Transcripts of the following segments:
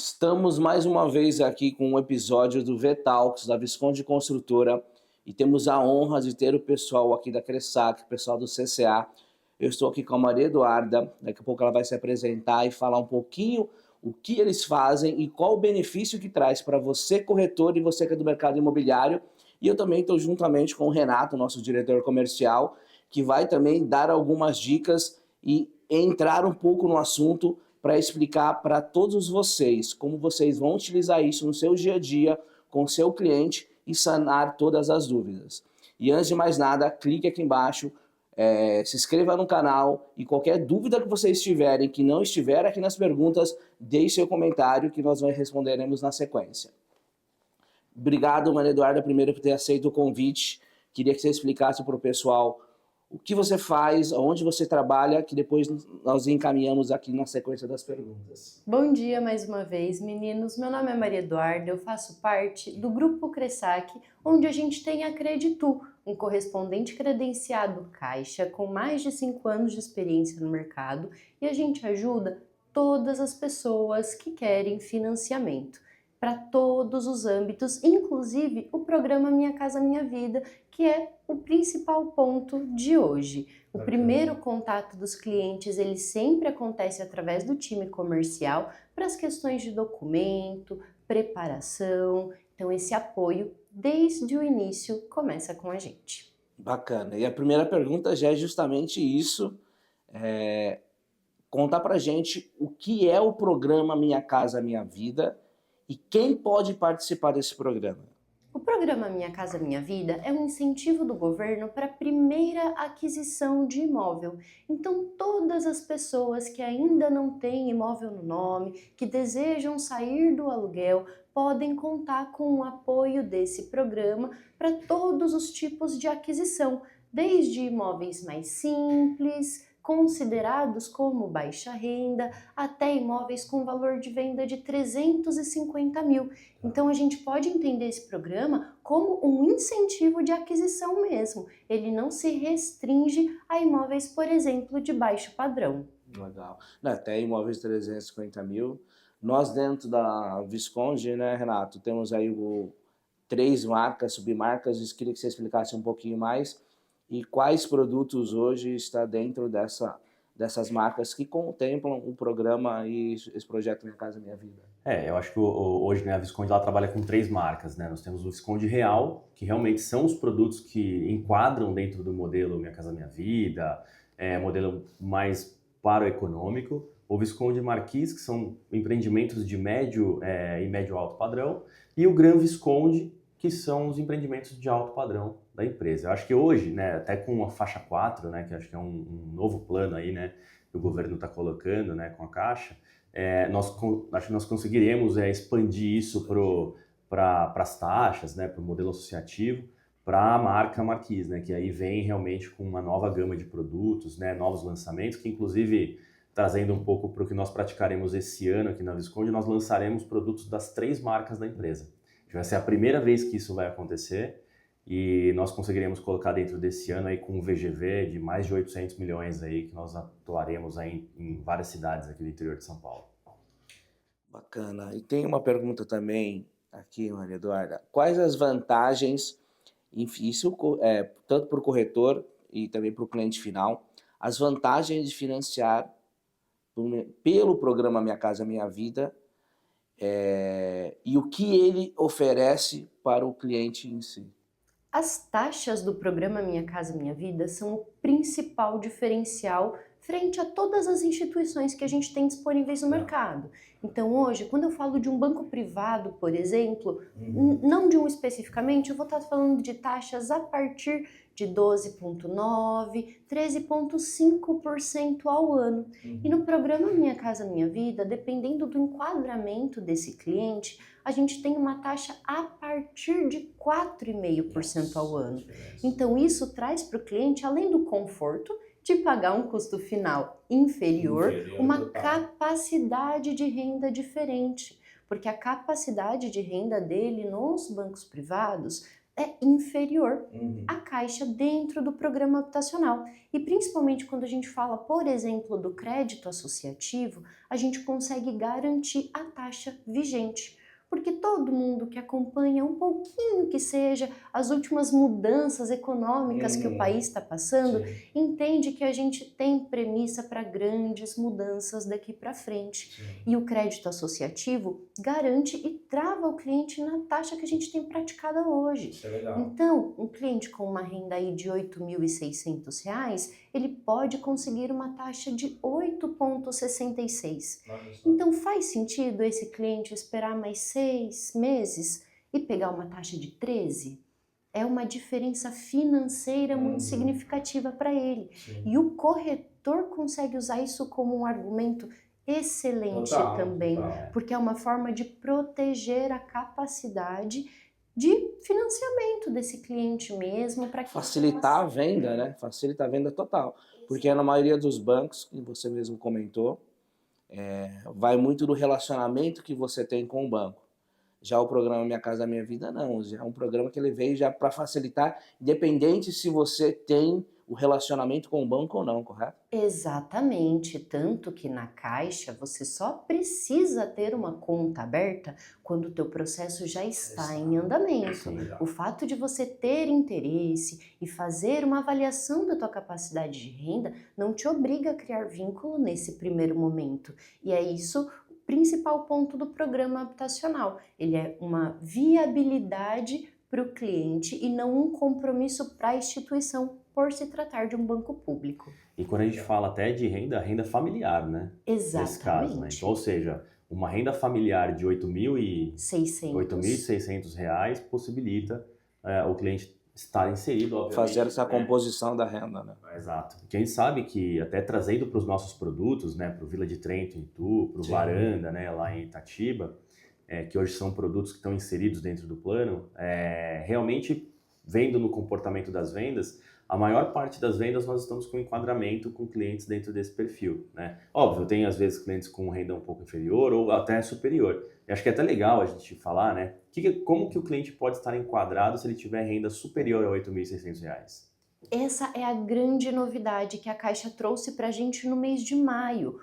Estamos mais uma vez aqui com um episódio do V-Talks da Visconde Construtora e temos a honra de ter o pessoal aqui da Cressac, o pessoal do CCA. Eu estou aqui com a Maria Eduarda, daqui a pouco ela vai se apresentar e falar um pouquinho o que eles fazem e qual o benefício que traz para você, corretor, e você que é do mercado imobiliário. E eu também estou juntamente com o Renato, nosso diretor comercial, que vai também dar algumas dicas e entrar um pouco no assunto para explicar para todos vocês como vocês vão utilizar isso no seu dia a dia com o seu cliente e sanar todas as dúvidas. E antes de mais nada, clique aqui embaixo, se inscreva no canal e qualquer dúvida que vocês tiverem que não estiver aqui nas perguntas, deixe seu comentário que nós responderemos na sequência. Obrigado, Maria Eduarda, primeiro por ter aceito o convite. Queria que você explicasse para o pessoal o que você faz, onde você trabalha, que depois nós encaminhamos aqui na sequência das perguntas. Bom dia mais uma vez, meninos. Meu nome é Maria Eduarda, eu faço parte do Grupo Cressac, onde a gente tem a Creditu, um correspondente credenciado Caixa com mais de 5 anos de experiência no mercado, e a gente ajuda todas as pessoas que querem financiamento para todos os âmbitos, inclusive o programa Minha Casa Minha Vida, que é o principal ponto de hoje. O primeiro contato dos clientes, ele sempre acontece através do time comercial para as questões de documento, preparação. Então esse apoio, desde o início, começa com a gente. Bacana. E a primeira pergunta já é justamente isso. Contar pra gente o que é o programa Minha Casa Minha Vida e quem pode participar desse programa. O programa Minha Casa Minha Vida é um incentivo do governo para a primeira aquisição de imóvel. Então, todas as pessoas que ainda não têm imóvel no nome, que desejam sair do aluguel, podem contar com o apoio desse programa para todos os tipos de aquisição, desde imóveis mais simples, considerados como baixa renda, até imóveis com valor de venda de 350 mil. Então a gente pode entender esse programa como um incentivo de aquisição mesmo. Ele não se restringe a imóveis, por exemplo, de baixo padrão. Legal. Até imóveis de 350 mil. Nós dentro da Visconde, né, Renato, temos aí 3 marcas, submarcas. Eu queria que você explicasse um pouquinho mais. E quais produtos hoje está dentro dessas marcas que contemplam o programa e esse projeto Minha Casa Minha Vida? Eu acho que hoje, né, a Visconde ela trabalha com 3 marcas, né? Nós temos o Visconde Real, que realmente são os produtos que enquadram dentro do modelo Minha Casa Minha Vida, modelo mais paraeconômico. O Visconde Marquis, que são empreendimentos de médio e médio alto padrão, e o Gran Visconde, que são os empreendimentos de alto padrão da empresa. Eu acho que hoje, né, até com a faixa 4, né, que acho que é um novo plano aí, né, que o governo está colocando, né, com a Caixa, acho que nós conseguiremos expandir isso para as taxas, né, para o modelo associativo, para a marca Marquis, né, que aí vem realmente com uma nova gama de produtos, né, novos lançamentos, que inclusive, trazendo um pouco para o que nós praticaremos esse ano aqui na Visconde, nós lançaremos produtos das 3 marcas da empresa. Vai ser a primeira vez que isso vai acontecer e nós conseguiremos colocar dentro desse ano aí com um VGV de mais de 800 milhões aí que nós atuaremos aí em várias cidades aqui do interior de São Paulo. Bacana. E tem uma pergunta também aqui, Maria Eduarda. Quais as vantagens, enfim, isso tanto para o corretor e também para o cliente final, as vantagens de financiar pelo programa Minha Casa Minha Vida e o que ele oferece para o cliente em si? As taxas do programa Minha Casa Minha Vida são o principal diferencial frente a todas as instituições que a gente tem disponíveis no mercado. Então hoje, quando eu falo de um banco privado, por exemplo, não de um especificamente, eu vou estar falando de taxas a partir de 12,9%, 13,5% ao ano. E no programa Minha Casa Minha Vida, dependendo do enquadramento desse cliente, a gente tem uma taxa a partir de 4,5% ao ano. Então isso traz para o cliente, além do conforto, de pagar um custo final inferior, uma capacidade de renda diferente, porque a capacidade de renda dele nos bancos privados é inferior à Caixa dentro do programa habitacional. E principalmente quando a gente fala, por exemplo, do crédito associativo, a gente consegue garantir a taxa vigente. Porque todo mundo que acompanha um pouquinho que seja as últimas mudanças econômicas que o país está passando, entende que a gente tem premissa para grandes mudanças daqui para frente. E o crédito associativo garante e trava o cliente na taxa que a gente tem praticada hoje. Isso é legal. Então, um cliente com uma renda aí de R$ 8.600, ele pode conseguir uma taxa de 8,66. Então faz sentido esse cliente esperar mais 6 meses e pegar uma taxa de 13? É uma diferença financeira muito significativa para ele. E o corretor consegue usar isso como um argumento excelente também, porque é uma forma de proteger a capacidade de financiamento desse cliente mesmo, para Facilitar a venda, né? Facilita a venda total. Porque na maioria dos bancos, que você mesmo comentou, vai muito do relacionamento que você tem com o banco. Já o programa Minha Casa Minha Vida, não. Já é um programa que ele veio já para facilitar, independente se você tem o relacionamento com o banco ou não, correto? Exatamente, tanto que na Caixa você só precisa ter uma conta aberta quando o teu processo já está em andamento. O fato de você ter interesse e fazer uma avaliação da tua capacidade de renda não te obriga a criar vínculo nesse primeiro momento. E é isso o principal ponto do programa habitacional. Ele é uma viabilidade para o cliente e não um compromisso para a instituição, por se tratar de um banco público. E quando a gente fala até de renda familiar, né? Exatamente. Nesse caso, né? Então, ou seja, uma renda familiar de R$ 8.600 possibilita o cliente estar inserido, obviamente. Fazer essa composição da renda, né? Exato. Porque a gente sabe que, até trazendo para os nossos produtos, né? Para o Vila de Trento em Itu, para o Varanda, né? Lá em Itatiba, que hoje são produtos que estão inseridos dentro do plano, realmente, vendo no comportamento das vendas, a maior parte das vendas nós estamos com enquadramento com clientes dentro desse perfil, né? Óbvio, tem às vezes clientes com renda um pouco inferior ou até superior. Eu acho que é até legal a gente falar, né? Como que o cliente pode estar enquadrado se ele tiver renda superior a R$ 8.600? Essa é a grande novidade que a Caixa trouxe para a gente no mês de maio.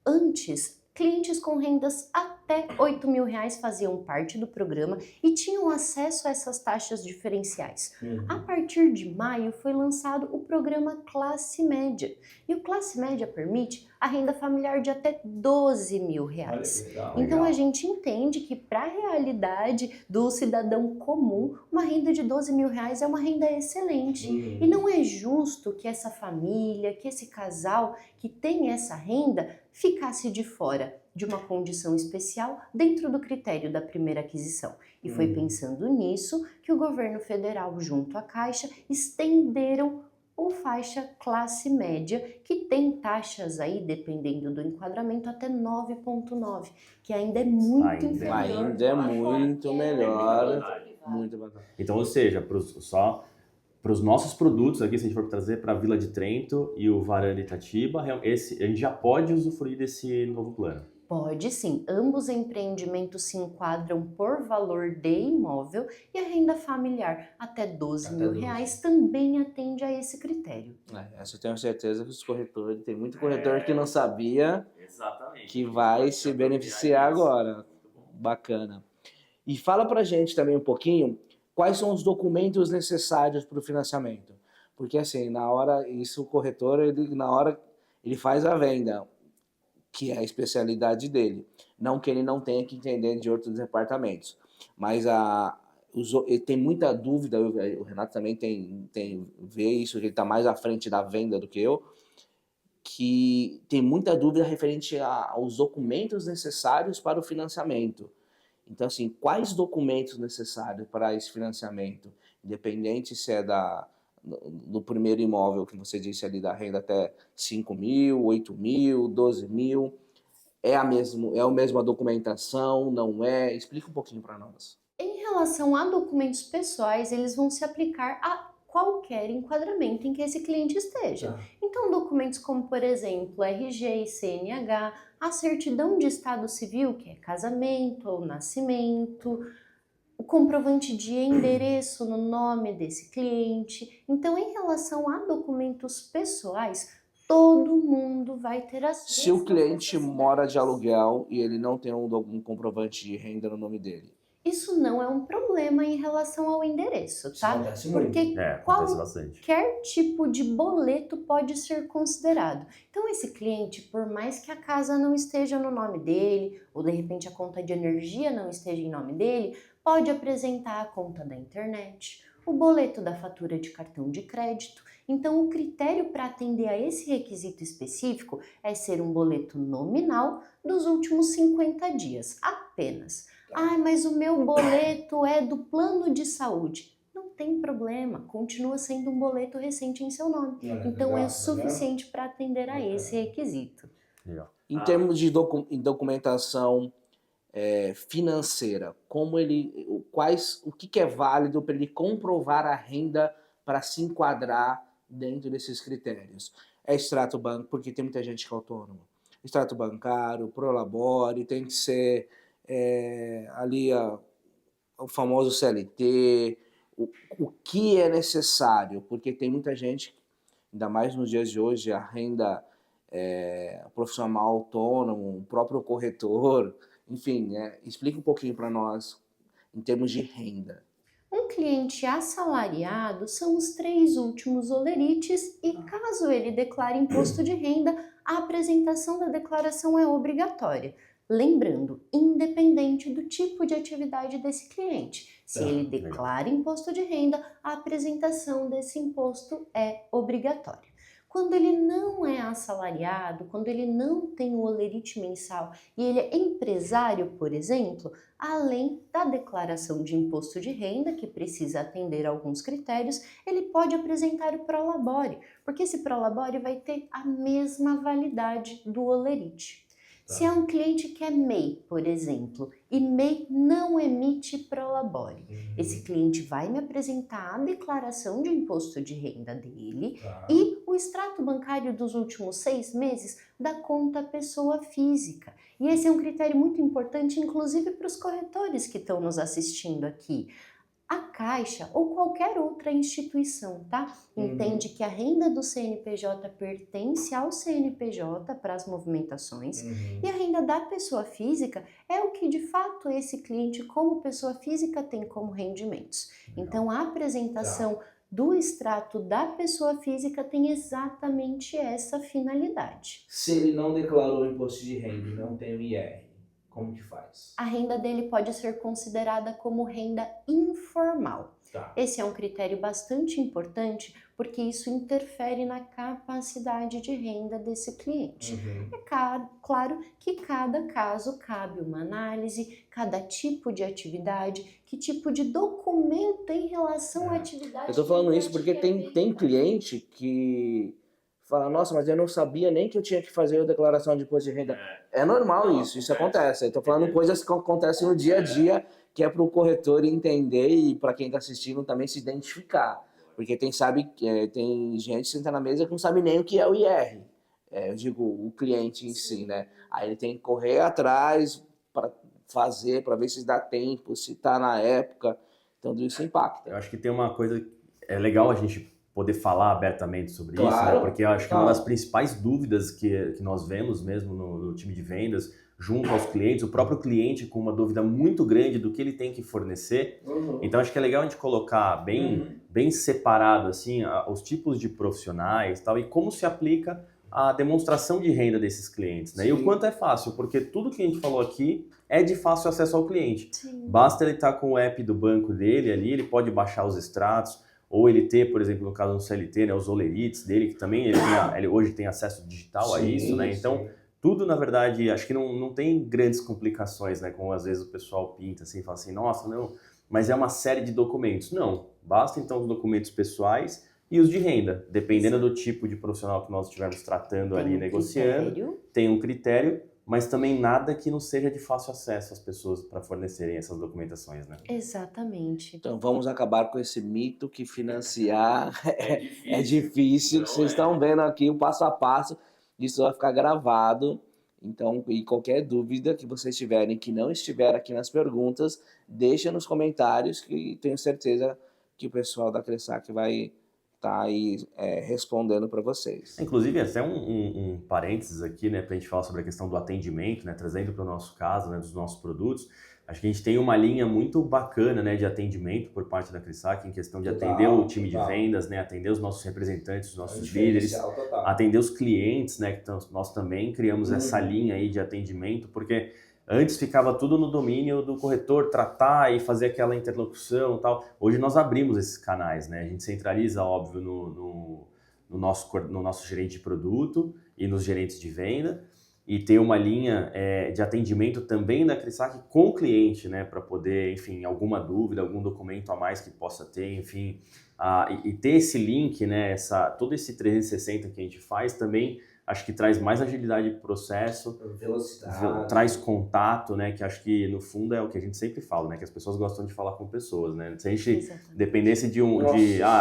Antes, clientes com rendas até R$ 8.000 faziam parte do programa e tinham acesso a essas taxas diferenciais. A partir de maio foi lançado o programa Classe Média. E o Classe Média permite a renda familiar de até R$ 12.000. Então a gente entende que para a realidade do cidadão comum, uma renda de R$ 12.000 é uma renda excelente. E não é justo que essa família, que esse casal que tem essa renda ficasse de fora de uma condição especial dentro do critério da primeira aquisição. E foi pensando nisso que o governo federal, junto à Caixa, estenderam o faixa classe média, que tem taxas aí, dependendo do enquadramento, até 9,9, que ainda é muito inferior. Ainda é muito melhor. Muito bacana. Então, ou seja, para os nossos produtos aqui, se a gente for trazer para a Vila de Trento e o Varanda Itatiba, a gente já pode usufruir desse novo plano. Pode sim, ambos empreendimentos se enquadram por valor de imóvel e a renda familiar até R$ 12.000 também atende a esse critério. Essa eu tenho certeza que os corretores, tem muito corretor que não sabia que vai se beneficiar agora. Bacana. E fala pra gente também um pouquinho quais são os documentos necessários para o financiamento. Porque assim, o corretor, ele faz a venda, que é a especialidade dele. Não que ele não tenha que entender de outros departamentos. Mas ele tem muita dúvida, o Renato também vê isso, ele está mais à frente da venda do que eu, que tem muita dúvida referente aos documentos necessários para o financiamento. Então, assim, quais documentos necessários para esse financiamento? Independente se é do primeiro imóvel que você disse ali, da renda até 5.000, 8.000, 12.000, é a mesma documentação, não é? Explica um pouquinho para nós. Em relação a documentos pessoais, eles vão se aplicar a qualquer enquadramento em que esse cliente esteja. Então, documentos como, por exemplo, RG e CNH, a certidão de estado civil, que é casamento ou nascimento, o comprovante de endereço no nome desse cliente. Então, em relação a documentos pessoais, todo mundo vai ter acesso. Se o cliente mora de aluguel e ele não tem um comprovante de renda no nome dele. Isso não é um problema em relação ao endereço, Isso tá? acontece muito. Porque Acontece bastante. qualquer tipo de boleto pode ser considerado. Então, esse cliente, por mais que a casa não esteja no nome dele, ou de repente a conta de energia não esteja em nome dele, pode apresentar a conta da internet, o boleto da fatura de cartão de crédito. Então, o critério para atender a esse requisito específico é ser um boleto nominal dos últimos 50 dias, apenas. Ah, mas o meu boleto é do plano de saúde. Não tem problema, continua sendo um boleto recente em seu nome. Então é suficiente para atender a esse requisito. Em termos de documentação financeira, o que é válido para ele comprovar a renda para se enquadrar dentro desses critérios? É extrato bancário, porque tem muita gente que é autônoma. Extrato bancário, Prolabore, tem que ser ali o famoso CLT, o que é necessário, porque tem muita gente, ainda mais nos dias de hoje, a renda profissional autônomo, o próprio corretor, enfim, explica um pouquinho para nós em termos de renda. Um cliente assalariado são os 3 últimos olerites e, caso ele declare imposto de renda, a apresentação da declaração é obrigatória. Lembrando, independente do tipo de atividade desse cliente. Se ele declara imposto de renda, a apresentação desse imposto é obrigatória. Quando ele não é assalariado, quando ele não tem o holerite mensal e ele é empresário, por exemplo, além da declaração de imposto de renda, que precisa atender a alguns critérios, ele pode apresentar o Prolabore, porque esse Prolabore vai ter a mesma validade do holerite. Se é um cliente que é MEI, por exemplo, e MEI não emite Prolabore, esse cliente vai me apresentar a declaração de imposto de renda dele e o extrato bancário dos últimos 6 meses da conta pessoa física. E esse é um critério muito importante, inclusive para os corretores que estão nos assistindo aqui. A Caixa ou qualquer outra instituição, tá? Entende que a renda do CNPJ pertence ao CNPJ para as movimentações e a renda da pessoa física é o que de fato esse cliente como pessoa física tem como rendimentos. Então a apresentação do extrato da pessoa física tem exatamente essa finalidade. Se ele não declarou o imposto de renda e não tem o IR, como que faz? A renda dele pode ser considerada como renda informal. Esse é um critério bastante importante porque isso interfere na capacidade de renda desse cliente. É claro que cada caso cabe uma análise, cada tipo de atividade, que tipo de documento em relação à atividade. Eu estou falando isso porque tem cliente que fala, nossa, mas eu não sabia nem que eu tinha que fazer a declaração de imposto de renda. É normal isso acontece. Eu estou falando coisas que acontecem no dia a dia, que é para o corretor entender e para quem está assistindo também se identificar. Porque tem gente que senta na mesa que não sabe nem o que é o IR. Eu digo, o cliente em si, né? Aí ele tem que correr atrás para fazer, para ver se dá tempo, se está na época. Então, tudo isso impacta. Eu acho que tem uma coisa, é legal a gente poder falar abertamente sobre isso, né? Porque eu acho que uma das principais dúvidas que nós vemos mesmo no time de vendas, junto aos clientes, o próprio cliente com uma dúvida muito grande do que ele tem que fornecer. Então acho que é legal a gente colocar bem separado assim, os tipos de profissionais tal, e como se aplica a demonstração de renda desses clientes, né? E o quanto é fácil, porque tudo que a gente falou aqui é de fácil acesso ao cliente. Basta ele estar com o app do banco dele ali, ele pode baixar os extratos, ou ele ter, por exemplo, no caso do CLT, né, os olerites dele, que também ele hoje tem acesso digital a isso, né? Então, tudo, na verdade, acho que não tem grandes complicações, né? Como às vezes o pessoal pinta assim, fala assim, nossa, não, mas é uma série de documentos. Não, basta então os documentos pessoais e os de renda, dependendo do tipo de profissional que nós estivermos tratando ali, negociando, tem um critério, mas também nada que não seja de fácil acesso às pessoas para fornecerem essas documentações, né? Exatamente. Então vamos acabar com esse mito que financiar é difícil. Vocês estão vendo aqui o passo a passo, isso vai ficar gravado Então, e qualquer dúvida que vocês tiverem que não estiver aqui nas perguntas, deixa nos comentários que tenho certeza que o pessoal da Cressac vai estar aí respondendo para vocês. Inclusive, até um parênteses aqui, né, para a gente falar sobre a questão do atendimento, né, trazendo para o nosso caso, né, dos nossos produtos. Acho que a gente tem uma linha muito bacana, né, de atendimento por parte da Cressac em questão de atender o time de vendas, né, atender os nossos representantes, os nossos líderes, atender os clientes, né, que nós também criamos essa linha aí de atendimento, porque antes ficava tudo no domínio do corretor, tratar e fazer aquela interlocução e tal. Hoje nós abrimos esses canais, né, a gente centraliza, óbvio, no nosso gerente de produto e nos gerentes de venda, e ter uma linha de atendimento também da Cressac com o cliente, né, para poder, enfim, alguma dúvida, algum documento a mais que possa ter, enfim, e ter esse link, né, todo esse 360 que a gente faz também, acho que traz mais agilidade para o processo, velocidade, traz contato, né, que acho que no fundo é o que a gente sempre fala, né, que as pessoas gostam de falar com pessoas, né, se a gente dependesse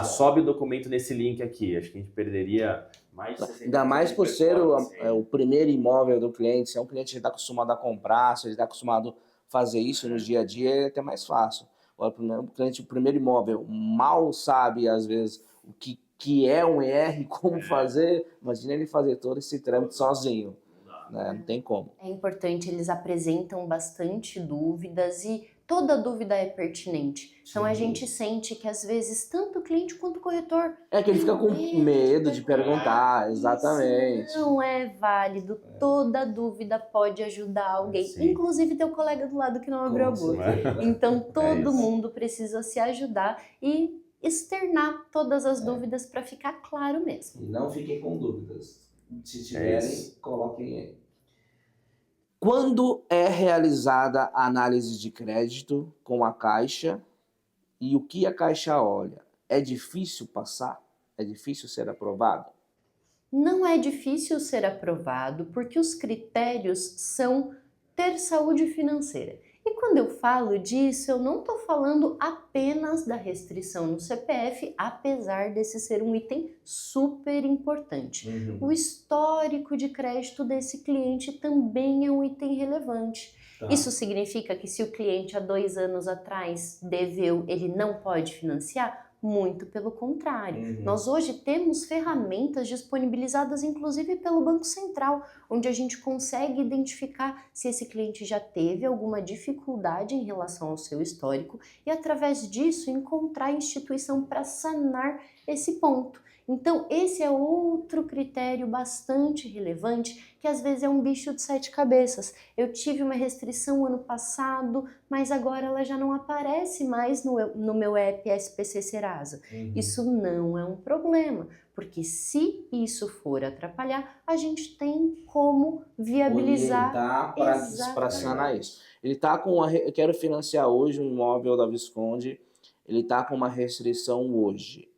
sobe o documento nesse link aqui, acho que a gente perderia mais... Ainda mais por ser o primeiro imóvel do cliente, se é um cliente que está acostumado a comprar, se ele está acostumado a fazer isso no dia a dia, é até mais fácil. Agora, o cliente, o primeiro imóvel, mal sabe, às vezes, o que é um ER, como fazer, imagina ele fazer todo esse trâmite sozinho, né? Não tem como. É importante, eles apresentam bastante dúvidas e toda dúvida é pertinente. Então a gente sente que às vezes tanto o cliente quanto o corretor... É que ele fica com medo de perguntar, exatamente. Isso não é válido, toda dúvida pode ajudar alguém, inclusive teu colega do lado que não abriu a boca. Então todo mundo precisa se ajudar e externar todas as dúvidas para ficar claro mesmo. E não fiquem com dúvidas. Se tiverem, coloquem aí. Quando é realizada a análise de crédito com a Caixa e o que a Caixa olha? É difícil passar? É difícil ser aprovado? Não é difícil ser aprovado porque os critérios são ter saúde financeira. E quando eu falo disso, eu não estou falando apenas da restrição no CPF, apesar desse ser um item super importante. O histórico de crédito desse cliente também é um item relevante. Isso significa que se o cliente há 2 anos atrás deveu, ele não pode financiar? Muito pelo contrário. Nós hoje temos ferramentas disponibilizadas inclusive pelo Banco Central, onde a gente consegue identificar se esse cliente já teve alguma dificuldade em relação ao seu histórico e através disso encontrar a instituição para sanar esse ponto. Então esse é outro critério bastante relevante que às vezes é um bicho de 7 cabeças. Eu tive uma restrição ano passado, mas agora ela já não aparece mais no meu app SPC Serasa. Isso não é um problema, porque se isso for atrapalhar, a gente tem como viabilizar para sanar isso. Ele está com eu quero financiar hoje um imóvel da Visconde, ele está com uma restrição hoje.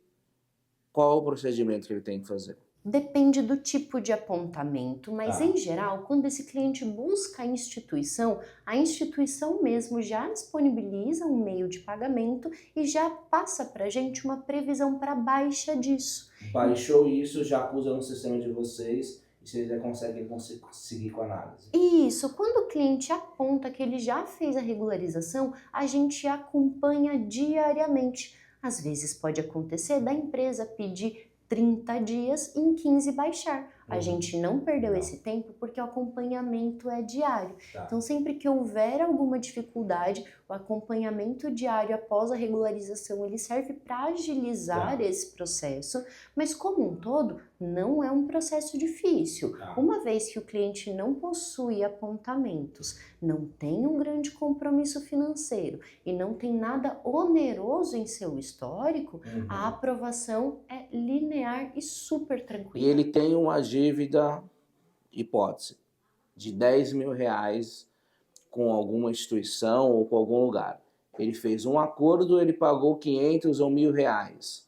Qual é o procedimento que ele tem que fazer? Depende do tipo de apontamento, mas em geral, quando esse cliente busca a instituição mesmo já disponibiliza um meio de pagamento e já passa para a gente uma previsão para baixa disso. Baixou isso, já acusa no sistema de vocês e vocês já conseguem seguir com a análise. Isso, quando o cliente aponta que ele já fez a regularização, a gente acompanha diariamente. Às vezes pode acontecer da empresa pedir 30 dias e em 15 baixar. A gente não perdeu esse tempo porque o acompanhamento é diário. Então sempre que houver alguma dificuldade, o acompanhamento diário após a regularização ele serve para agilizar esse processo, mas como um todo não é um processo difícil. Uma vez que o cliente não possui apontamentos, não tem um grande compromisso financeiro e não tem nada oneroso em seu histórico, a aprovação é linear e super tranquila. E ele tem uma dívida, hipótese, de 10 mil reais com alguma instituição ou com algum lugar. Ele fez um acordo, ele pagou 500 ou 1.000 reais.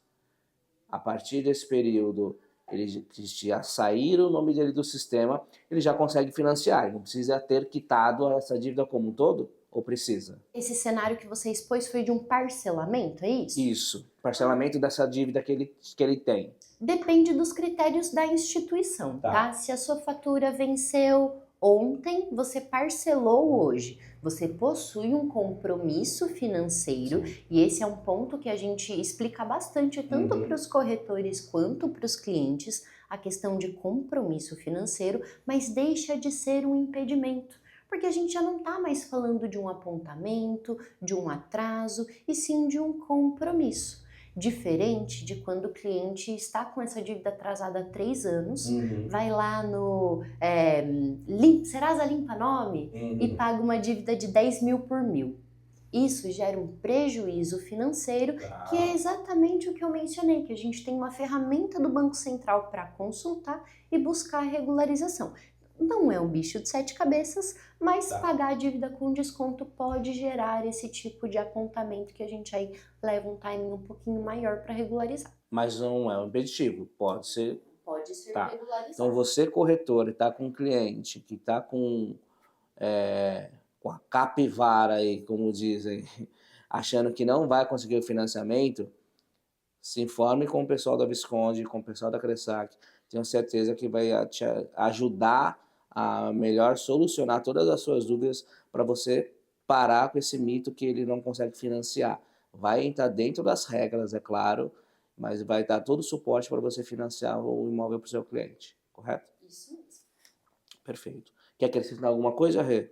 A partir desse período, ele já sair o nome dele do sistema, ele já consegue financiar. Ele não precisa ter quitado essa dívida como um todo? Ou precisa? Esse cenário que você expôs foi de um parcelamento, é isso? Isso, parcelamento dessa dívida que ele tem. Depende dos critérios da instituição, tá? Se a sua fatura venceu ontem, você parcelou hoje. Você possui um compromisso financeiro e esse é um ponto que a gente explica bastante tanto para os corretores quanto para os clientes, a questão de compromisso financeiro, mas deixa de ser um impedimento. Porque a gente já não está mais falando de um apontamento, de um atraso, e sim de um compromisso. Diferente de quando o cliente está com essa dívida atrasada há 3 anos, vai lá no Serasa Limpa Nome e paga uma dívida de 10 mil por mil. Isso gera um prejuízo financeiro, que é exatamente o que eu mencionei, que a gente tem uma ferramenta do Banco Central para consultar e buscar a regularização. Não é um bicho de 7 cabeças, mas pagar a dívida com desconto pode gerar esse tipo de apontamento que a gente aí leva um timing um pouquinho maior para regularizar. Mas não é um impeditivo, pode ser. Pode ser regularizado. Então você, corretor, está com um cliente que está com a capivara aí, como dizem, achando que não vai conseguir o financiamento, se informe com o pessoal da Visconde, com o pessoal da Cressac. Tenho certeza que vai te ajudar a melhor solucionar todas as suas dúvidas para você parar com esse mito que ele não consegue financiar. Vai entrar dentro das regras, é claro, mas vai dar todo o suporte para você financiar o imóvel para o seu cliente, correto? Isso mesmo. Perfeito. Quer acrescentar alguma coisa, Rê?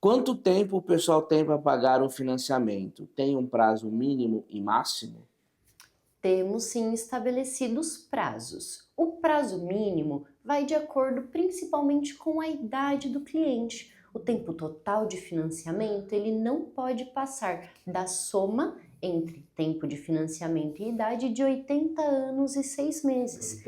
Quanto tempo o pessoal tem para pagar o financiamento? Tem um prazo mínimo e máximo? Temos sim estabelecidos prazos. O prazo mínimo vai de acordo principalmente com a idade do cliente. O tempo total de financiamento ele não pode passar da soma entre tempo de financiamento e idade de 80 anos e 6 meses.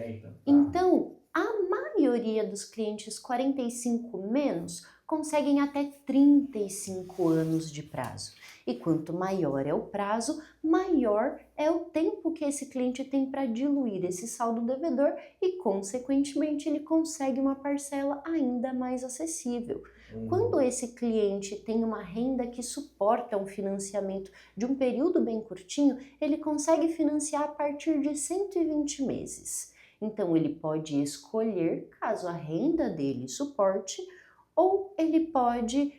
Então, a maioria dos clientes 45 menos conseguem até 35 anos de prazo. E quanto maior é o prazo, maior é o tempo que esse cliente tem para diluir esse saldo devedor e, consequentemente, ele consegue uma parcela ainda mais acessível. Quando esse cliente tem uma renda que suporta um financiamento de um período bem curtinho, ele consegue financiar a partir de 120 meses. Então, ele pode escolher, caso a renda dele suporte, ou ele pode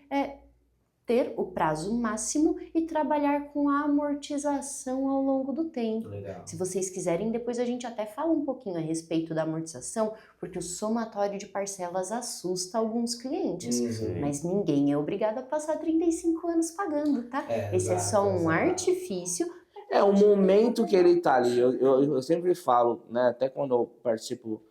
ter o prazo máximo e trabalhar com a amortização ao longo do tempo. Legal. Se vocês quiserem, depois a gente até fala um pouquinho a respeito da amortização, porque o somatório de parcelas assusta alguns clientes, mas ninguém é obrigado a passar 35 anos pagando, tá? Esse é só um artifício. É o momento que ele está ali. Eu sempre falo, né, até quando eu participo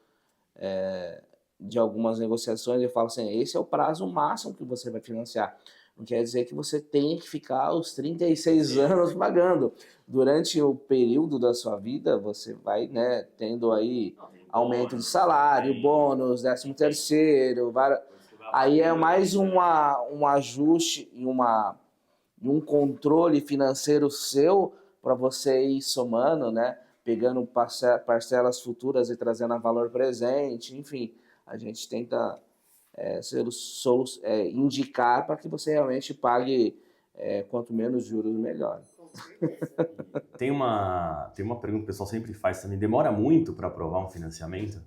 de algumas negociações, eu falo assim, esse é o prazo máximo que você vai financiar. Não quer dizer que você tenha que ficar os 36 anos pagando. Durante o período da sua vida, você vai, né, tendo aí aumento de salário, bônus, 13º, aí é mais um ajuste e um controle financeiro seu para você ir somando, né, pegando parcelas futuras e trazendo a valor presente, enfim, a gente tenta indicar para que você realmente pague quanto menos juros, melhor. Tem uma pergunta que o pessoal sempre faz também. Demora muito para aprovar um financiamento?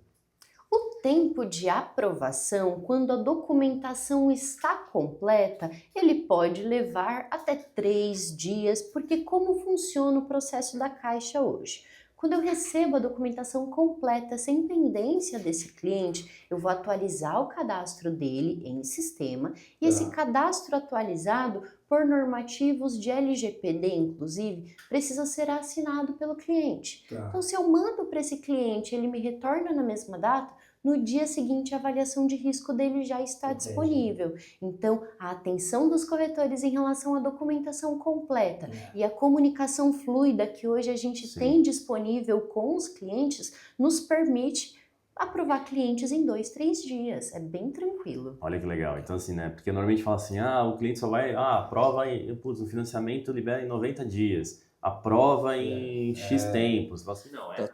O tempo de aprovação, quando a documentação está completa, ele pode levar até 3 dias, porque como funciona o processo da Caixa hoje? Quando eu recebo a documentação completa, sem pendência desse cliente, eu vou atualizar o cadastro dele em sistema e esse cadastro atualizado, por normativos de LGPD, inclusive, precisa ser assinado pelo cliente. Então, se eu mando para esse cliente e ele me retorna na mesma data, no dia seguinte a avaliação de risco dele já está disponível. Então, a atenção dos corretores em relação à documentação completa e a comunicação fluida que hoje a gente tem disponível com os clientes nos permite aprovar clientes em 2, 3 dias. É bem tranquilo. Olha que legal. Então, assim, né? Porque normalmente fala assim, o cliente só vai, aprova, o financiamento libera em 90 dias. Aprova em X tempos. Você fala assim, não, então,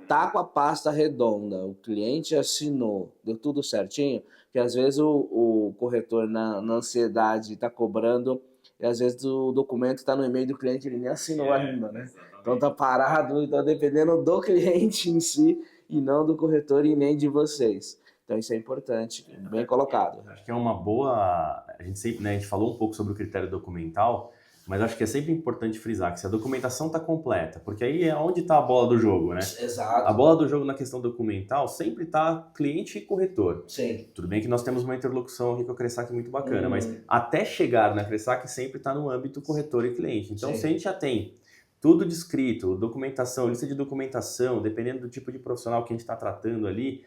tá com a pasta redonda, o cliente assinou, deu tudo certinho, porque às vezes o corretor na ansiedade está cobrando e às vezes o documento está no e-mail do cliente, ele nem assinou ainda, né? Então tá parado, então dependendo do cliente em si, e não do corretor e nem de vocês. Então isso é importante, bem colocado. Acho que é uma boa... A gente sempre, né, a gente falou um pouco sobre o critério documental, mas acho que é sempre importante frisar que se a documentação está completa, porque aí é onde está a bola do jogo, né? Exato. A bola do jogo na questão documental sempre está cliente e corretor. Sim. Tudo bem que nós temos uma interlocução aqui com a Cressac muito bacana, mas até chegar na Cressac sempre está no âmbito corretor e cliente. Então, Sim. se a gente já tem tudo descrito, documentação, lista de documentação, dependendo do tipo de profissional que a gente está tratando ali,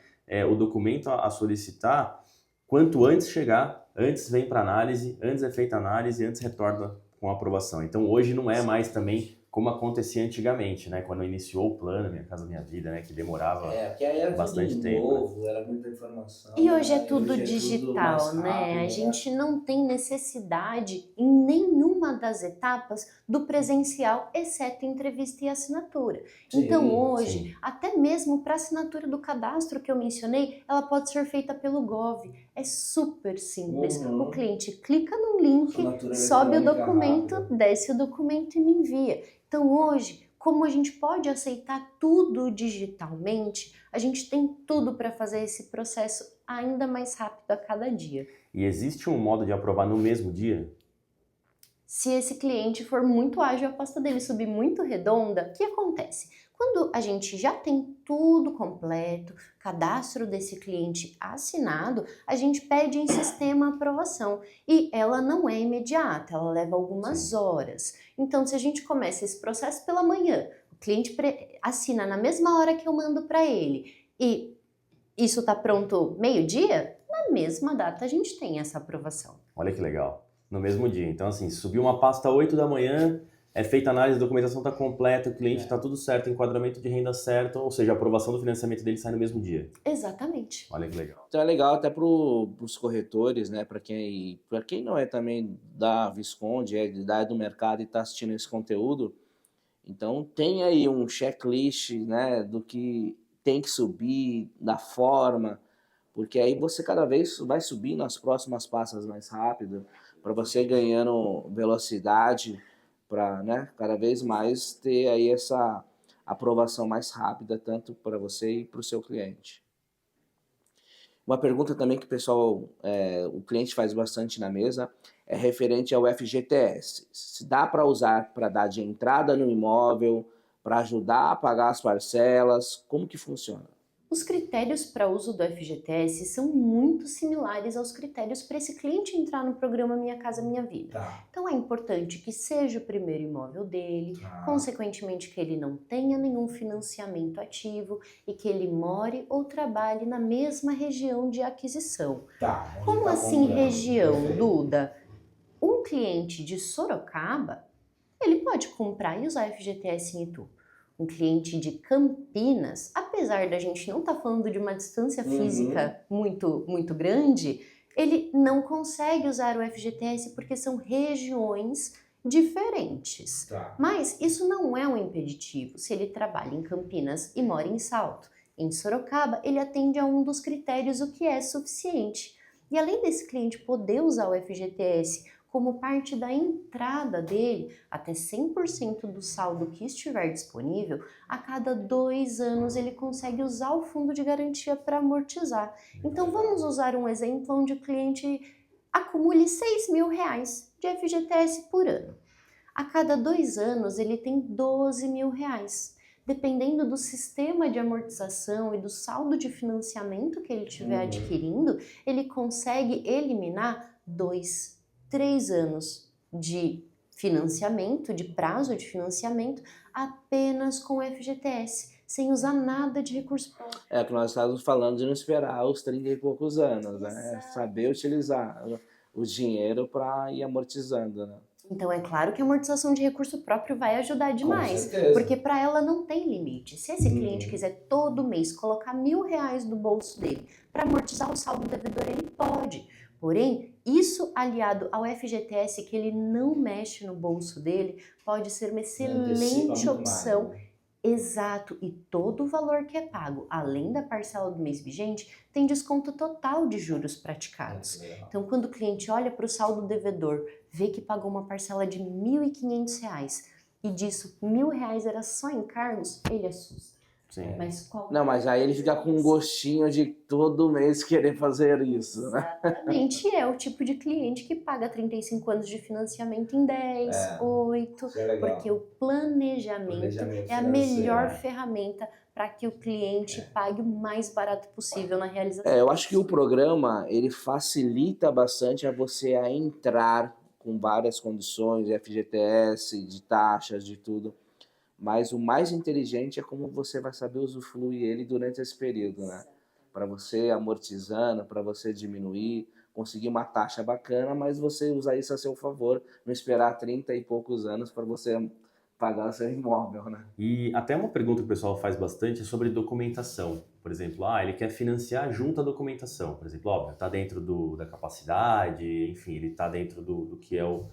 o documento a solicitar, quanto antes chegar, antes vem para análise, antes é feita a análise, antes retorna com aprovação. Então, hoje não é mais também como acontecia antigamente, né? Quando iniciou o plano Minha Casa Minha Vida, né? Que demorava porque aí era bastante tudo tempo. novo, era muita informação. E hoje é né? tudo Hoje digital, mais né? rápido, A gente não tem necessidade em nenhuma das etapas do presencial, exceto entrevista e assinatura. Sim, Então hoje, sim. até mesmo para assinatura do cadastro que eu mencionei, ela pode ser feita pelo Gov. É super simples. O cliente clica no link, Assinatura sobe o eletrônica documento, rápida. desce o documento e me envia. Então hoje, como a gente pode aceitar tudo digitalmente, a gente tem tudo para fazer esse processo ainda mais rápido a cada dia. E existe um modo de aprovar no mesmo dia? Se esse cliente for muito ágil, a aposta dele subir muito redonda, o que acontece? Quando a gente já tem tudo completo, cadastro desse cliente assinado, a gente pede em sistema aprovação e ela não é imediata, ela leva algumas horas. Então, se a gente começa esse processo pela manhã, o cliente assina na mesma hora que eu mando para ele e isso está pronto meio-dia, na mesma data a gente tem essa aprovação. Olha que legal. No mesmo dia. Então, assim, subiu uma pasta 8 da manhã, é feita a análise, a documentação está completa, o cliente está tudo certo, enquadramento de renda certo, ou seja, a aprovação do financiamento dele sai no mesmo dia. Exatamente. Olha que legal. Então é legal até para os corretores, né? Para quem não é também da Visconde, é da área do mercado e está assistindo esse conteúdo, então tem aí um checklist, né? Do que tem que subir, da forma, porque aí você cada vez vai subindo as próximas pastas mais rápido, para você ganhando velocidade, para, né, cada vez mais ter aí essa aprovação mais rápida, tanto para você e para o seu cliente. Uma pergunta também que o pessoal, o cliente faz bastante na mesa, é referente ao FGTS. Se dá para usar para dar de entrada no imóvel, para ajudar a pagar as parcelas, como que funciona? Os critérios para uso do FGTS são muito similares aos critérios para esse cliente entrar no programa Minha Casa Minha Vida. Tá. Então é importante que seja o primeiro imóvel dele, consequentemente que ele não tenha nenhum financiamento ativo e que ele more ou trabalhe na mesma região de aquisição. Tá. Como assim região, Duda? Um cliente de Sorocaba, ele pode comprar e usar FGTS em Itu. Um cliente de Campinas, apesar da gente não estar falando de uma distância física muito grande, ele não consegue usar o FGTS porque são regiões diferentes. Tá. Mas isso não é um impeditivo se ele trabalha em Campinas e mora em Salto. Em Sorocaba, ele atende a um dos critérios, o que é suficiente. E além desse cliente poder usar o FGTS como parte da entrada dele, até 100% do saldo que estiver disponível, a cada 2 anos ele consegue usar o fundo de garantia para amortizar. Então vamos usar um exemplo onde o cliente acumule R$6.000 de FGTS por ano. A cada 2 anos ele tem R$12.000. Dependendo do sistema de amortização e do saldo de financiamento que ele estiver adquirindo, ele consegue eliminar 3 anos de financiamento, de prazo de financiamento, apenas com FGTS, sem usar nada de recurso próprio. É o que nós estávamos falando de não esperar os 30 e poucos anos, né? Exato. Saber utilizar o dinheiro para ir amortizando, né? Então é claro que a amortização de recurso próprio vai ajudar demais, certeza. porque para ela não tem limite. Se esse cliente quiser todo mês colocar R$1.000 do bolso dele para amortizar o saldo devedor, ele pode. Porém, isso aliado ao FGTS, que ele não mexe no bolso dele, pode ser uma excelente opção. Exato, e todo o valor que é pago, além da parcela do mês vigente, tem desconto total de juros praticados. Então, quando o cliente olha para o saldo devedor, vê que pagou uma parcela de R$1.500 e disso R$1.000 era só encargos, ele assusta. Sim. Mas qual... Não, mas aí ele fica com um gostinho de todo mês querer fazer isso, né? Exatamente, é o tipo de cliente que paga 35 anos de financiamento em 10, 8, Isso é legal. porque o planejamento é a melhor ferramenta para que o cliente pague o mais barato possível na realização. Eu acho que o programa, ele facilita bastante a você a entrar com várias condições, de FGTS, de taxas, de tudo. Mas o mais inteligente é como você vai saber usufruir ele durante esse período, né? Para você amortizando, para você diminuir, conseguir uma taxa bacana, mas você usar isso a seu favor, não esperar 30 e poucos anos para você pagar o seu imóvel, né? E até uma pergunta que o pessoal faz bastante é sobre documentação. Por exemplo, ele quer financiar junto à documentação. Por exemplo, óbvio, está dentro da capacidade, enfim, ele está dentro do que é o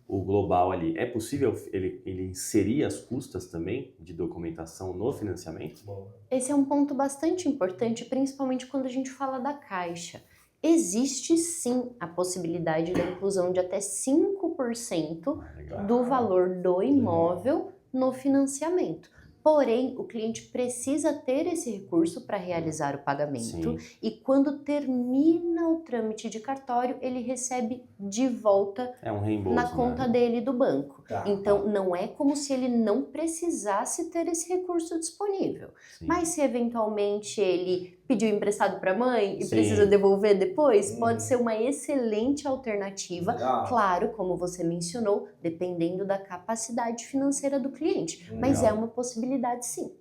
global ali. É possível ele inserir as custas também de documentação no financiamento? Esse é um ponto bastante importante, principalmente quando a gente fala da Caixa. Existe sim a possibilidade da inclusão de até 5% do valor do imóvel no financiamento. Porém, o cliente precisa ter esse recurso para realizar o pagamento. Sim. E quando termina o trâmite de cartório, ele recebe de volta um reembolso, na conta dele do banco. Tá. Então, não é como se ele não precisasse ter esse recurso disponível. Sim. Mas se eventualmente ele pediu emprestado para a mãe e Sim. precisa devolver depois, pode ser uma excelente alternativa. Legal. Claro, como você mencionou, dependendo da capacidade financeira do cliente. Mas Legal. é uma possibilidade sim.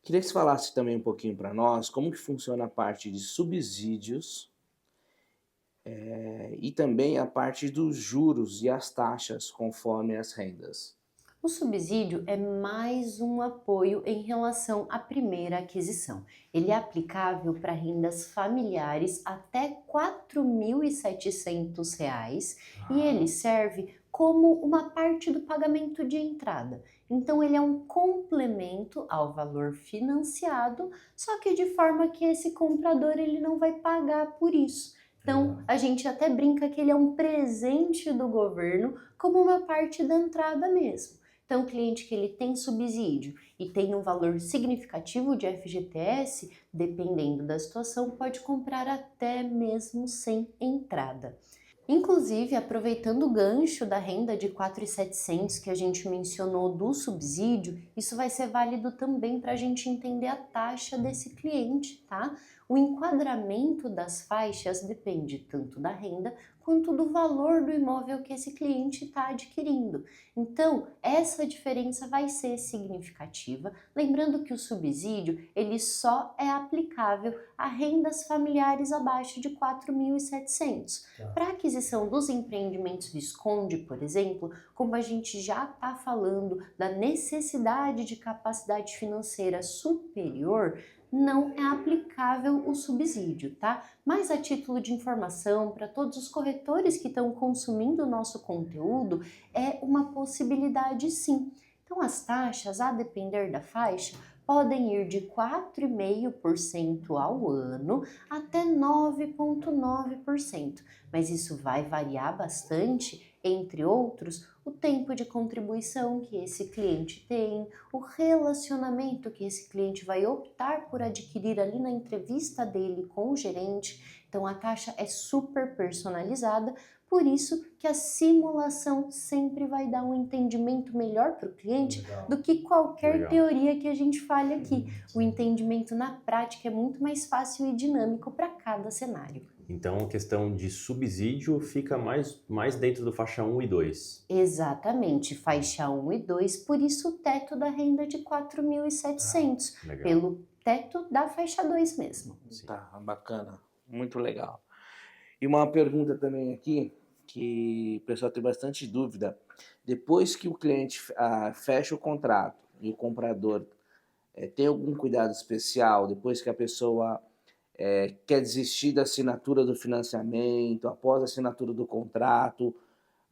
Queria que você falasse também um pouquinho para nós como que funciona a parte de subsídios e também a parte dos juros e as taxas conforme as rendas. O subsídio é mais um apoio em relação à primeira aquisição. Ele é aplicável para rendas familiares até R$ 4.700 e ele serve como uma parte do pagamento de entrada. Então ele é um complemento ao valor financiado, só que de forma que esse comprador ele não vai pagar por isso. Então, a gente até brinca que ele é um presente do governo como uma parte da entrada mesmo. Então, o cliente que ele tem subsídio e tem um valor significativo de FGTS, dependendo da situação, pode comprar até mesmo sem entrada. Inclusive, aproveitando o gancho da renda de 4.700 que a gente mencionou do subsídio, isso vai ser válido também para a gente entender a taxa desse cliente, tá? O enquadramento das faixas depende tanto da renda quanto do valor do imóvel que esse cliente está adquirindo. Então, essa diferença vai ser significativa, lembrando que o subsídio ele só é aplicável a rendas familiares abaixo de 4.700. Para a aquisição dos empreendimentos Visconde, por exemplo, como a gente já está falando da necessidade de capacidade financeira superior, não é aplicável o subsídio, tá? Mas a título de informação para todos os corretores que estão consumindo o nosso conteúdo, é uma possibilidade sim. Então as taxas, a depender da faixa, podem ir de 4,5% ao ano até 9,9%, mas isso vai variar bastante, entre outros, o tempo de contribuição que esse cliente tem, o relacionamento que esse cliente vai optar por adquirir ali na entrevista dele com o gerente. Então a taxa é super personalizada, por isso que a simulação sempre vai dar um entendimento melhor para o cliente do que qualquer teoria que a gente fale aqui. O entendimento na prática é muito mais fácil e dinâmico para cada cenário. Então, a questão de subsídio fica mais dentro do faixa 1 e 2. Exatamente, faixa 1 e 2, por isso o teto da renda de 4.700, pelo teto da faixa 2 mesmo. Tá, bacana, muito legal. E uma pergunta também aqui, que o pessoal tem bastante dúvida. Depois que o cliente fecha o contrato e o comprador tem algum cuidado especial, depois que a pessoa quer desistir da assinatura do financiamento, após a assinatura do contrato,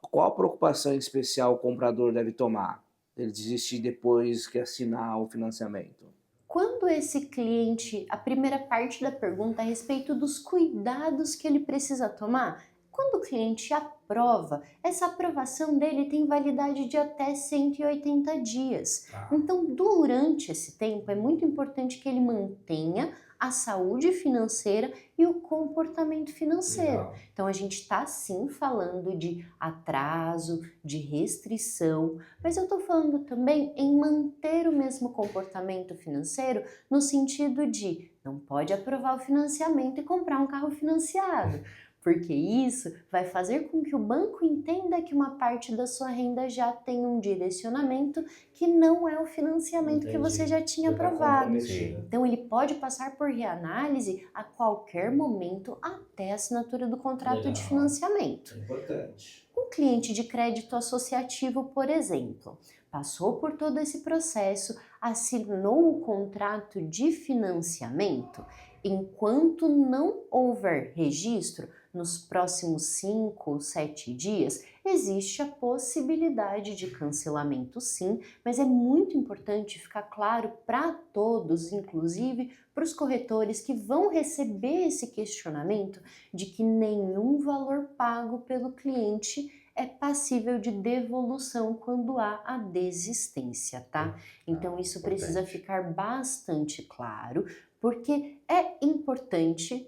qual a preocupação especial o comprador deve tomar? Ele desistir depois que assinar o financiamento? Quando esse cliente, a primeira parte da pergunta a respeito dos cuidados que ele precisa tomar, Quando o cliente aprova, essa aprovação dele tem validade de até 180 dias. Então, durante esse tempo, é muito importante que ele mantenha a saúde financeira e o comportamento financeiro. Legal. Então, a gente está sim falando de atraso, de restrição, mas eu estou falando também em manter o mesmo comportamento financeiro no sentido de não pode aprovar o financiamento e comprar um carro financiado. Porque isso vai fazer com que o banco entenda que uma parte da sua renda já tem um direcionamento que não é o financiamento que você já tinha aprovado. Então ele pode passar por reanálise a qualquer momento até a assinatura do contrato de financiamento. É importante. Um cliente de crédito associativo, por exemplo, passou por todo esse processo, assinou o contrato de financiamento, enquanto não houver registro, nos próximos 5 ou 7 dias, existe a possibilidade de cancelamento sim, mas é muito importante ficar claro para todos, inclusive para os corretores que vão receber esse questionamento de que nenhum valor pago pelo cliente é passível de devolução quando há a desistência, tá? Então isso precisa ficar bastante claro, porque é importante.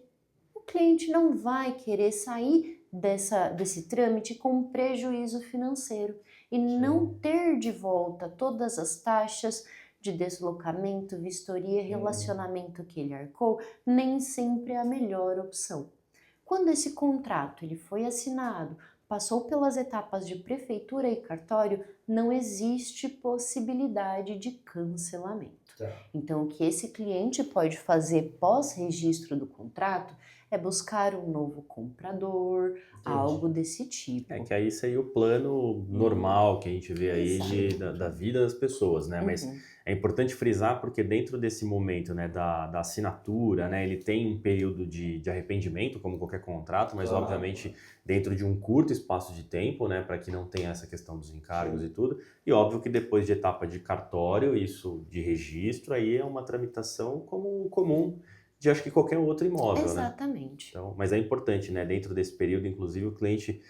O cliente não vai querer sair desse trâmite com prejuízo financeiro e não ter de volta todas as taxas de deslocamento, vistoria, relacionamento que ele arcou, nem sempre é a melhor opção. Quando esse contrato ele foi assinado, passou pelas etapas de prefeitura e cartório, não existe possibilidade de cancelamento. Então, o que esse cliente pode fazer pós-registro do contrato é buscar um novo comprador, algo desse tipo. É que aí seria o plano normal que a gente vê aí da vida das pessoas, né? Mas é importante frisar porque dentro desse momento, né, da assinatura, né, ele tem um período de arrependimento, como qualquer contrato, mas obviamente dentro de um curto espaço de tempo, né, para que não tenha essa questão dos encargos e tudo. E óbvio que depois de etapa de cartório, isso de registro, aí é uma tramitação como comum de acho que qualquer outro imóvel, Exatamente. né? Então, mas é importante, né, dentro desse período, inclusive, o cliente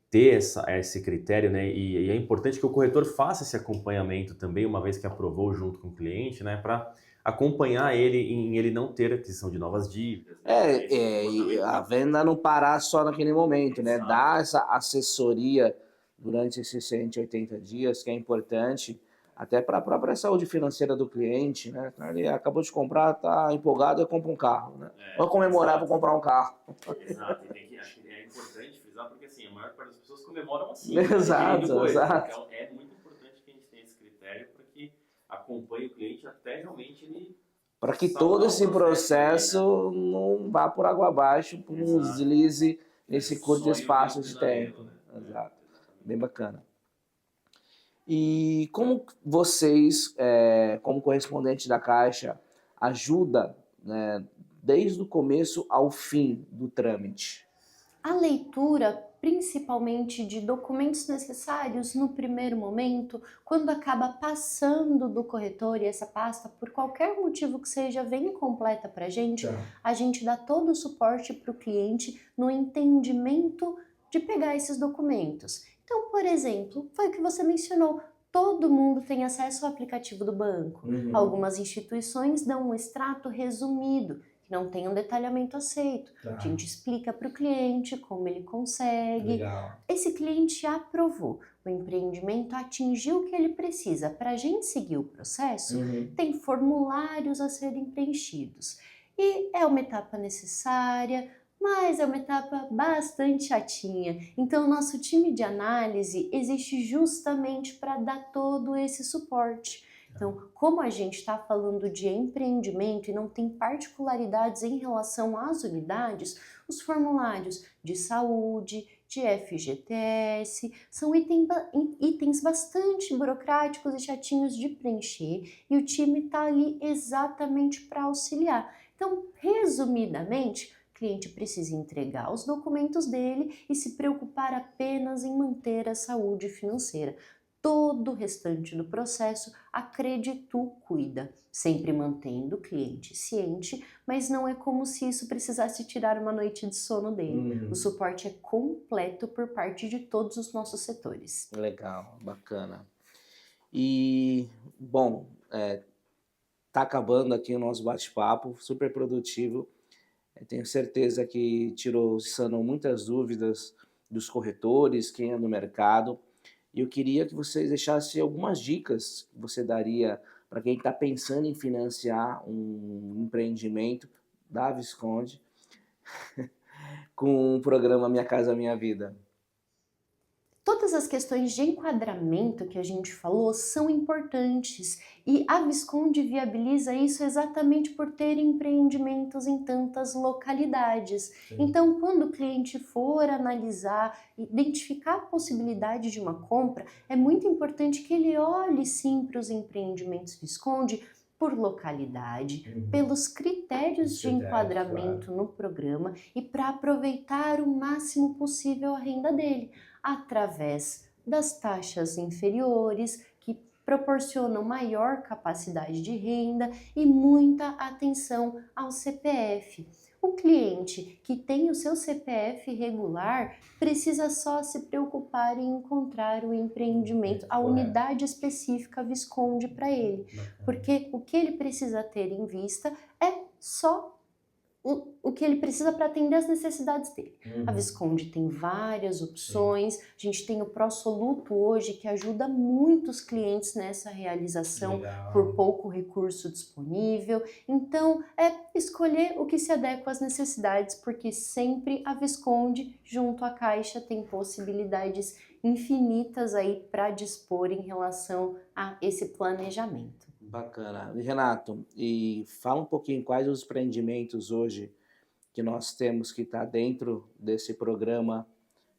ter esse critério, né, e é importante que o corretor faça esse acompanhamento também, uma vez que aprovou junto com o cliente, né, para acompanhar ele em ele não ter aquisição de novas dívidas. E a venda não parar só naquele momento, né? Dar essa assessoria durante esses 180 dias, que é importante, até para a própria saúde financeira do cliente, né? Ele acabou de comprar, tá empolgado e compra um carro, né? Vou comemorar, vou comprar um carro. Exato, e acho que é importante frisar, porque assim, a maior parte das pessoas comemoram assim. Exato, exato. Então é muito importante que a gente tenha esse critério para que acompanhe o cliente até realmente ele... Para que todo esse processo não vá por água abaixo, por um deslize nesse curto espaço de tempo. Exato. Bem bacana. E como vocês, como correspondente da Caixa, ajuda, né, desde o começo ao fim do trâmite? A leitura, principalmente de documentos necessários no primeiro momento, quando acaba passando do corretor e essa pasta, por qualquer motivo que seja, vem incompleta para a gente dá todo o suporte para o cliente no entendimento de pegar esses documentos. Então, por exemplo, foi o que você mencionou, todo mundo tem acesso ao aplicativo do banco. Algumas instituições dão um extrato resumido, que não tem um detalhamento aceito. A gente explica para o cliente como ele consegue. Esse cliente aprovou, o empreendimento atingiu o que ele precisa. Para a gente seguir o processo, tem formulários a serem preenchidos. E é uma etapa necessária, mas é uma etapa bastante chatinha. Então, o nosso time de análise existe justamente para dar todo esse suporte. Então, como a gente está falando de empreendimento e não tem particularidades em relação às unidades, os formulários de saúde, de FGTS, são itens bastante burocráticos e chatinhos de preencher e o time está ali exatamente para auxiliar. Então, resumidamente, o cliente precisa entregar os documentos dele e se preocupar apenas em manter a saúde financeira. todo o restante do processo a Creditu cuida, sempre mantendo o cliente ciente, mas não é como se isso precisasse tirar uma noite de sono dele. O suporte é completo por parte de todos os nossos setores. Legal, bacana. E, bom, tá acabando aqui o nosso bate-papo, super produtivo. Tenho certeza que sanou muitas dúvidas dos corretores, quem é no mercado. E eu queria que vocês deixassem algumas dicas que você daria para quem está pensando em financiar um empreendimento da Visconde com o programa Minha Casa Minha Vida. Todas as questões de enquadramento que a gente falou são importantes e a Visconde viabiliza isso exatamente por ter empreendimentos em tantas localidades. Sim. Então, quando o cliente for analisar, identificar a possibilidade de uma compra, é muito importante que ele olhe sim para os empreendimentos Visconde por localidade, pelos critérios de enquadramento no programa e para aproveitar o máximo possível a renda dele, através das taxas inferiores, que proporcionam maior capacidade de renda e muita atenção ao CPF. O cliente que tem o seu CPF regular precisa só se preocupar em encontrar o empreendimento, a unidade específica Visconde para ele, porque o que ele precisa ter em vista é só o que ele precisa para atender as necessidades dele. A Visconde tem várias opções, a gente tem o Pró-Soluto hoje que ajuda muitos clientes nessa realização por pouco recurso disponível. Então, é escolher o que se adequa às necessidades, porque sempre a Visconde, junto à Caixa, tem possibilidades infinitas aí para dispor em relação a esse planejamento. Bacana. Renato, e fala um pouquinho quais os empreendimentos hoje que nós temos que estar dentro desse programa,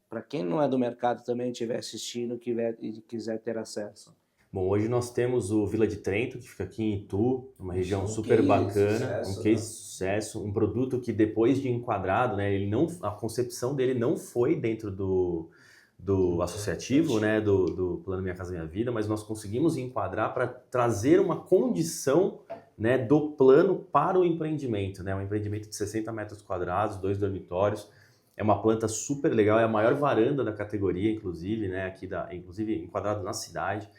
para quem não é do mercado também estiver assistindo e quiser ter acesso. Bom, hoje nós temos o Vila de Trento, que fica aqui em Itu, uma região super bacana, um case de sucesso, um produto que depois de enquadrado, né, a concepção dele não foi dentro do associativo, né, do Plano Minha Casa Minha Vida, mas nós conseguimos enquadrar para trazer uma condição, né, do plano para o empreendimento, né, um empreendimento de 60 metros quadrados, 2 dormitórios, é uma planta super legal, é a maior varanda da categoria, inclusive, né, inclusive enquadrado na cidade.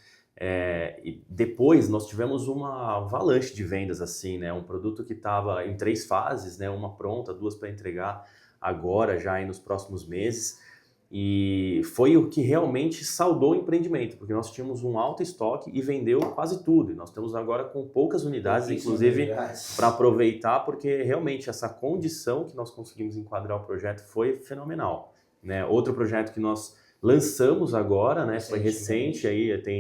E depois nós tivemos uma avalanche de vendas assim, né, um produto que estava em 3 fases, né, uma pronta, 2 para entregar agora, já aí nos próximos meses. E foi o que realmente saldou o empreendimento, porque nós tínhamos um alto estoque e vendeu quase tudo. E nós estamos agora com poucas unidades, inclusive, para aproveitar, porque realmente essa condição que nós conseguimos enquadrar o projeto foi fenomenal, né? Outro projeto que nós lançamos agora, né, foi recente, aí tem